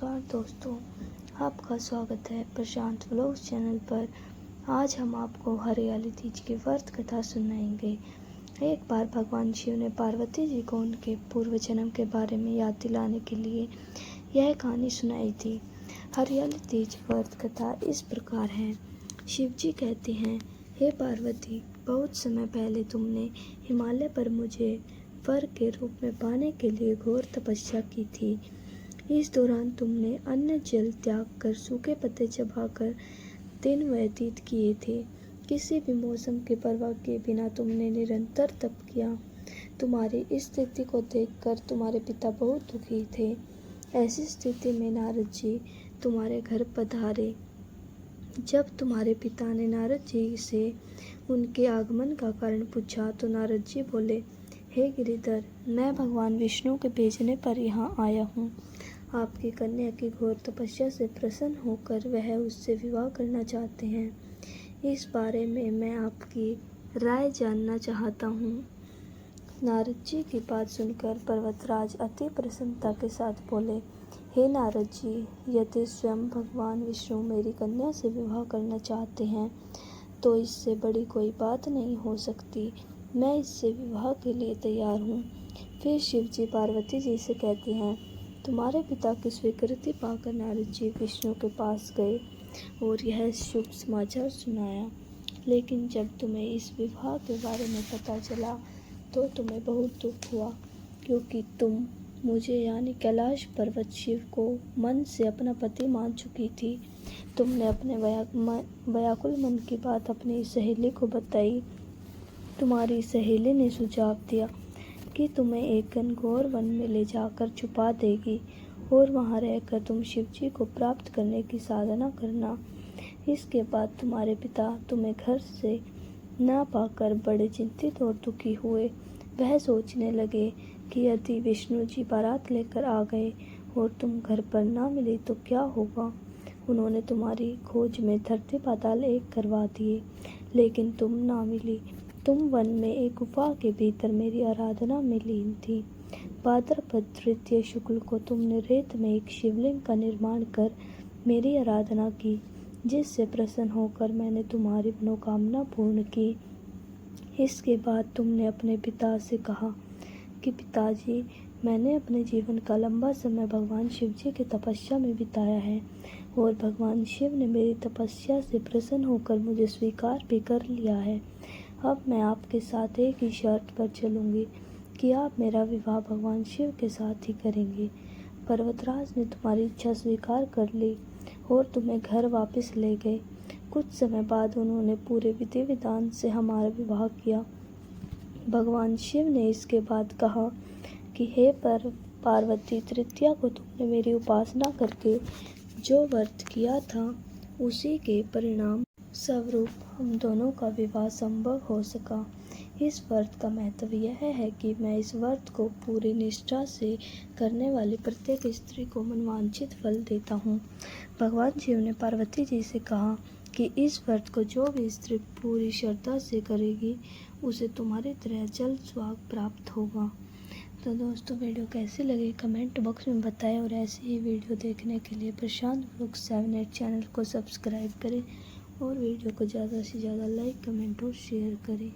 नमस्कार दोस्तों, आपका स्वागत है प्रशांत व्लॉग्स चैनल पर। आज हम आपको हरियाली तीज की व्रत कथा सुनाएंगे। एक बार भगवान शिव ने पार्वती जी को उनके पूर्व जन्म के बारे में याद दिलाने के लिए यह कहानी सुनाई थी। हरियाली तीज व्रत कथा इस प्रकार है। शिव जी कहते हैं, हे पार्वती, बहुत समय पहले तुमने हिमालय पर मुझे वर के रूप में पाने के लिए घोर तपस्या की थी। इस दौरान तुमने अन्न जल त्याग कर सूखे पत्ते चबाकर दिन व्यतीत किए थे। किसी भी मौसम की परवाह किए बिना तुमने निरंतर तप किया। तुम्हारी इस स्थिति को देखकर तुम्हारे पिता बहुत दुखी थे। ऐसी स्थिति में नारद जी तुम्हारे घर पधारे। जब तुम्हारे पिता ने नारद जी से उनके आगमन का कारण पूछा तो नारद जी बोले, हे गिरिधर, मैं भगवान विष्णु के भेजने पर यहाँ आया हूँ। आपकी कन्या की घोर तपस्या से प्रसन्न होकर वह उससे विवाह करना चाहते हैं। इस बारे में मैं आपकी राय जानना चाहता हूँ। नारद जी की बात सुनकर पर्वतराज अति प्रसन्नता के साथ बोले, हे नारद जी, यदि स्वयं भगवान विष्णु मेरी कन्या से विवाह करना चाहते हैं तो इससे बड़ी कोई बात नहीं हो सकती। मैं इससे विवाह के लिए तैयार हूँ। फिर शिव जी पार्वती जी से कहते हैं, तुम्हारे पिता की स्वीकृति पाकर नारद जी विष्णु के पास गए और यह शुभ समाचार सुनाया। लेकिन जब तुम्हें इस विवाह के बारे में पता चला तो तुम्हें बहुत दुख हुआ, क्योंकि तुम मुझे यानी कैलाश पर्वत शिव को मन से अपना पति मान चुकी थी। तुमने अपने व्याकुल मन की बात अपनी सहेली को बताई। तुम्हारी सहेली ने सुझाव दिया कि तुम्हें एक घनघोर वन में ले जाकर छुपा देगी और वहां रहकर तुम शिव जी को प्राप्त करने की साधना करना। इसके बाद तुम्हारे पिता तुम्हें घर से ना पाकर बड़े चिंतित और दुखी हुए। वह सोचने लगे कि यदि विष्णु जी बारात लेकर आ गए और तुम घर पर ना मिली तो क्या होगा। उन्होंने तुम्हारी खोज में धरती पाताल एक करवा दिए, लेकिन तुम ना मिली। तुम वन में एक गुफा के भीतर मेरी आराधना में लीन थी। भाद्रपद तृतीय शुक्ल को तुमने रेत में एक शिवलिंग का निर्माण कर मेरी आराधना की, जिससे प्रसन्न होकर मैंने तुम्हारी मनोकामना पूर्ण की। इसके बाद तुमने अपने पिता से कहा कि पिताजी, मैंने अपने जीवन का लंबा समय भगवान शिव जी की तपस्या में बिताया है और भगवान शिव ने मेरी तपस्या से प्रसन्न होकर मुझे स्वीकार भी कर लिया है। अब मैं आपके साथ एक ही शर्त पर चलूँगी कि आप मेरा विवाह भगवान शिव के साथ ही करेंगे। पर्वतराज ने तुम्हारी इच्छा स्वीकार कर ली और तुम्हें घर वापस ले गए। कुछ समय बाद उन्होंने पूरे विधि विधान से हमारा विवाह किया। भगवान शिव ने इसके बाद कहा कि हे पार्वती, तृतीया को तुमने मेरी उपासना करके जो व्रत किया था उसी के परिणाम स्वरूप हम दोनों का विवाह संभव हो सका। इस व्रत का महत्व यह है कि मैं इस व्रत को पूरी निष्ठा से करने वाली प्रत्येक स्त्री को मनवांछित फल देता हूँ। भगवान शिव ने पार्वती जी से कहा कि इस व्रत को जो भी स्त्री पूरी श्रद्धा से करेगी उसे तुम्हारी तरह जल्द स्वर्ग प्राप्त होगा। तो दोस्तों, वीडियो कैसी लगी कमेंट बॉक्स में बताएं और ऐसी ही वीडियो देखने के लिए प्रशांत व्लॉग्स 7 चैनल को सब्सक्राइब करें और वीडियो को ज़्यादा से ज़्यादा लाइक, कमेंट और शेयर करें।